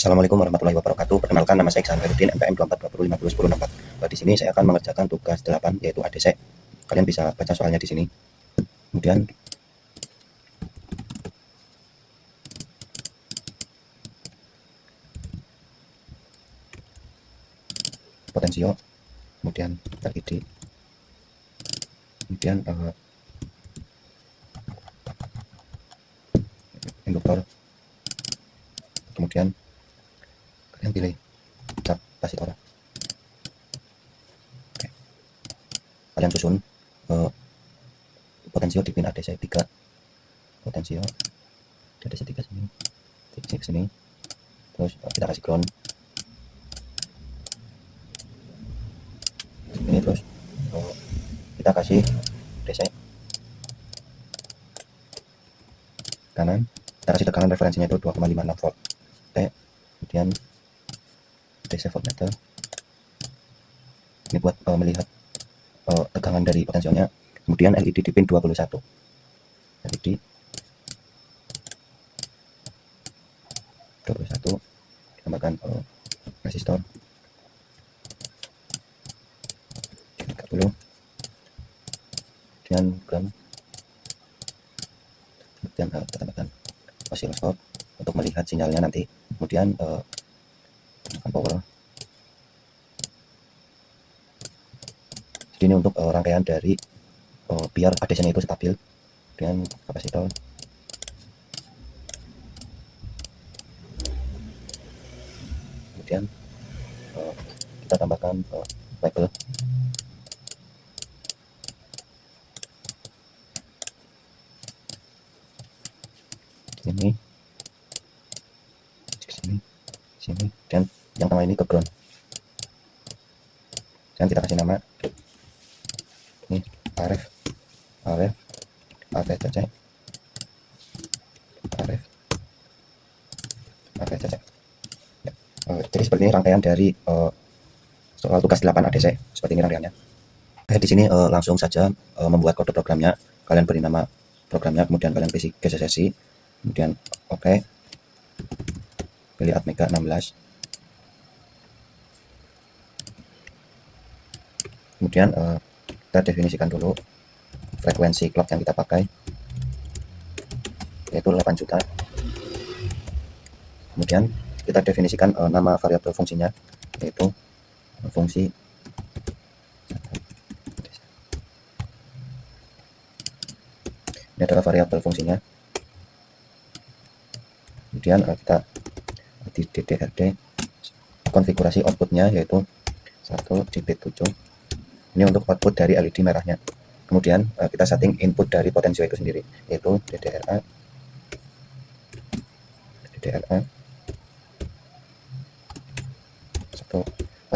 Assalamualaikum warahmatullahi wabarakatuh. Perkenalkan, nama saya Iksan Khairuddin, NPM 2420501064. Di sini saya akan mengerjakan tugas 8 yaitu ADC. Kalian bisa baca soalnya di sini. Kemudian potensio, kemudian LED, kemudian induktor, kemudian kalian pilih kapasitor. Oke. Kalian susun potensio di pin ADC 3, potensio di ADC 3 sini, titik sini, terus kita kasih ground ini, terus kita kasih DC kanan, kita kasih tekanan referensinya itu 2,56 volt T, kemudian DC voltmeter ini buat melihat tegangan dari potensionya. Kemudian LED di pin 21, LED 21 ditambahkan resistor 30, kemudian ground, kemudian kita tambahkan oscilloscope untuk melihat sinyalnya nanti. Kemudian power. Jadi ini untuk rangkaian dari biar ADC-nya itu stabil. Kemudian kapasitor, kemudian kita tambahkan label ini, sini, dan yang tengah ini ke ground. Dan kita kasih nama ini RF, AVCC, RF, AVCC. Ya. Jadi seperti ini rangkaian dari soal tugas 8 ADC. Seperti ini rangkaiannya. Di sini langsung saja membuat kode programnya. Kalian beri nama programnya, kemudian kalian isi sesi, kemudian oke. Pilih Atmega 16. Kemudian kita definisikan dulu frekuensi clock yang kita pakai, yaitu 8 juta. Kemudian kita definisikan nama variabel fungsinya, yaitu fungsi ini adalah variabel fungsinya. Kemudian kita di DDRD konfigurasi outputnya, yaitu 1 di bit 7. Ini untuk output dari LED merahnya. Kemudian kita setting input dari potensio itu sendiri, yaitu DDRA 1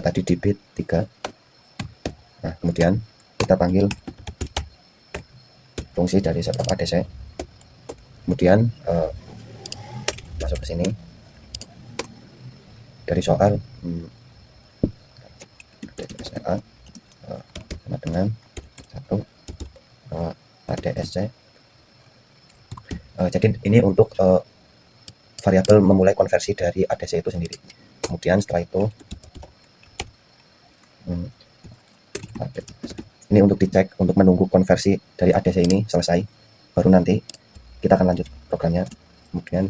tadi di bit 3. Nah, kemudian kita panggil fungsi dari setup ADC. Kemudian masuk ke sini dari soal ADSA sama dengan 1 ADSC. Jadi ini untuk variabel memulai konversi dari ADC itu sendiri. Kemudian setelah itu ini untuk dicek, untuk menunggu konversi dari ADC ini selesai, baru nanti kita akan lanjut programnya. Kemudian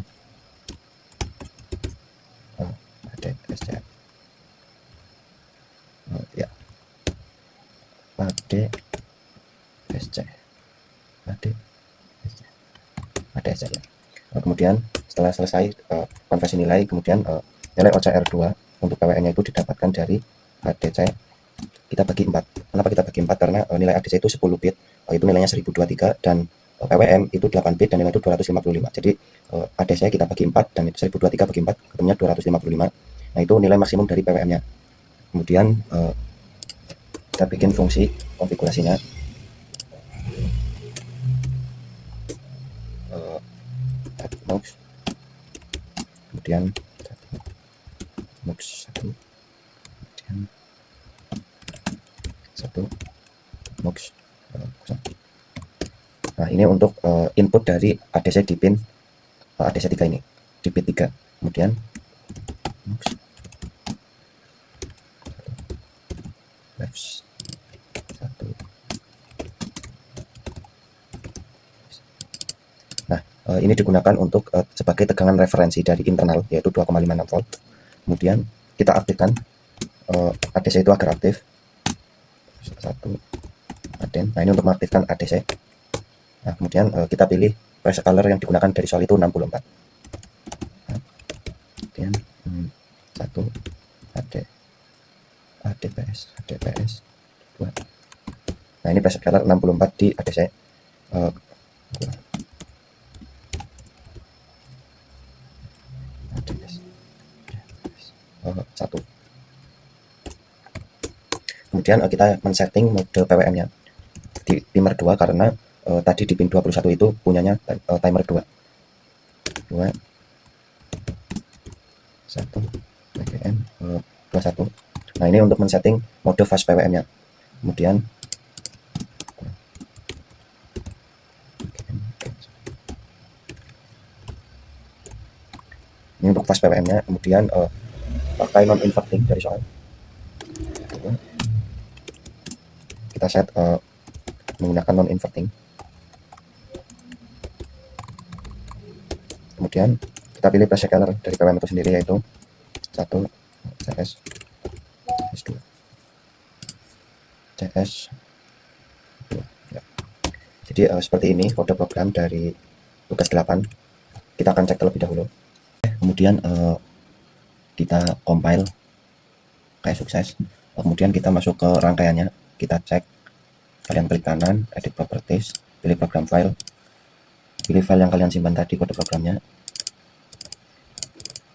ADSC ya, ADSC ya. Kemudian setelah selesai konversi nilai, kemudian nilai OCR2 untuk PWN nya itu didapatkan dari ADC. Kita bagi 4. Kenapa kita bagi 4? Karena nilai ADC itu 10 bit, itu nilainya 1023, dan PWM itu 8 bit dan nilai itu 255. Jadi ADC kita bagi 4 dan itu 1023 bagi 4 ketemunya 255. Nah, itu nilai maksimum dari PWM-nya. Kemudian kita bikin fungsi konfigurasinya. Mux, kemudian mux 1, kemudian 1 mux 0. Nah, ini untuk input dari ADC di pin ADC 3 ini, di bit 3. Kemudian Left 1. Nah, ini digunakan untuk sebagai tegangan referensi dari internal, yaitu 2,56 volt. Kemudian kita aktifkan ADC itu agar aktif. 1 aden. Nah, ini untuk mengaktifkan ADC. Nah, kemudian kita pilih pressure color yang digunakan dari soal itu 64. Nah, kemudian 1 ADPS 2. Nah, ini pressure color 64 di ADC 2. ADS 1. Kemudian kita men-setting mode PWM-nya di timer 2 karena tadi di pin 21 itu punyanya timer 2. 1 PWM 21. Nah, ini untuk men-setting mode fast PWM-nya. Kemudian ini untuk fast PWM-nya. Kemudian pakai non inverting dari soal. Kita set menggunakan non inverting. Kemudian kita pilih pressure color dari PWM itu sendiri, yaitu 1 CS 2 CS 2. Ya. Jadi seperti ini kode program dari tugas 8. Kita akan cek terlebih dahulu. Kemudian kita compile kayak sukses. Kemudian kita masuk ke rangkaiannya, kita cek, kalian klik kanan, edit properties, pilih program file, pilih file yang kalian simpan tadi kode programnya,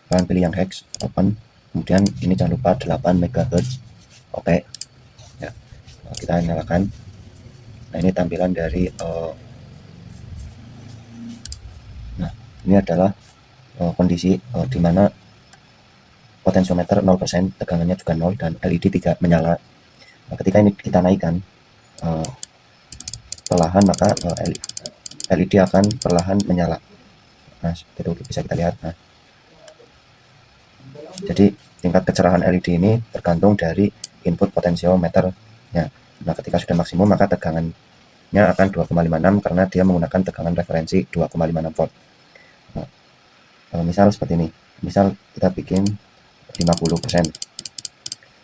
kalian pilih yang hex, open. Kemudian ini jangan lupa 8 MHz. Oke. Ya, kita nyalakan. Nah, ini tampilan dari nah, ini adalah kondisi di mana potensiometer 0%, tegangannya juga 0, dan LED tidak menyala. Nah, ketika ini kita naikkan perlahan, maka LED akan perlahan menyala. Nah, seperti itu bisa kita lihat. Nah, jadi tingkat kecerahan LED ini tergantung dari input potensiometernya. Nah, ketika sudah maksimum maka tegangannya akan 2,56 karena dia menggunakan tegangan referensi 2,56 volt. Nah, misal seperti ini. Misal kita bikin 50%.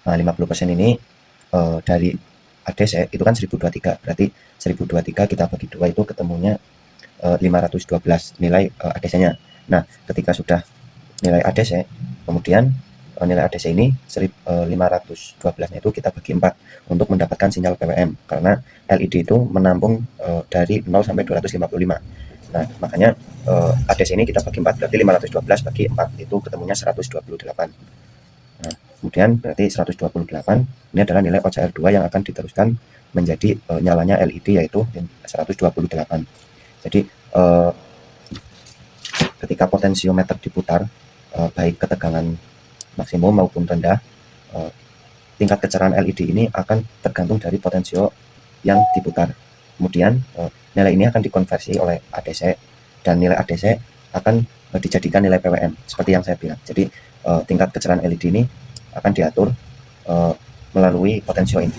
Nah, 50% ini dari ADC itu kan 1023. Berarti 1023 kita bagi 2 itu ketemunya 512 nilai ADC-nya. Nah, ketika sudah nilai ADC, kemudian nilai ADC ini 512-nya itu kita bagi 4 untuk mendapatkan sinyal PWM, karena LED itu menampung dari 0 sampai 255. Nah, makanya ADC ini kita bagi 4, berarti 512 bagi 4 itu ketemunya 128. Nah, kemudian berarti 128 ini adalah nilai OCR2 yang akan diteruskan menjadi nyalanya LED, yaitu 128. Jadi ketika potensiometer diputar, baik ketegangan maksimum maupun rendah, tingkat kecerahan LED ini akan tergantung dari potensio yang diputar. Kemudian nilai ini akan dikonversi oleh ADC, dan nilai ADC akan dijadikan nilai PWM seperti yang saya bilang. Jadi tingkat kecerahan LED ini akan diatur melalui potensio ini.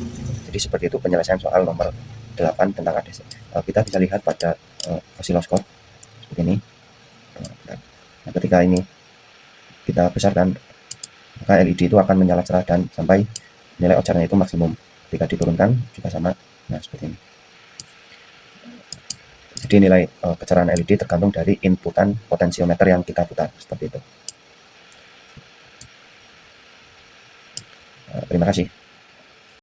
Jadi seperti itu penyelesaian soal nomor 8 tentang ADC. Kita bisa lihat pada osiloskop seperti ini. Nah, ketika ini kita besarkan, maka LED itu akan menyala cerah dan sampai nilai OCR-nya itu maksimum. Ketika diturunkan juga sama. Nah, seperti ini. Jadi nilai kecerahan LED tergantung dari inputan potensiometer yang kita putar, seperti itu. Terima kasih.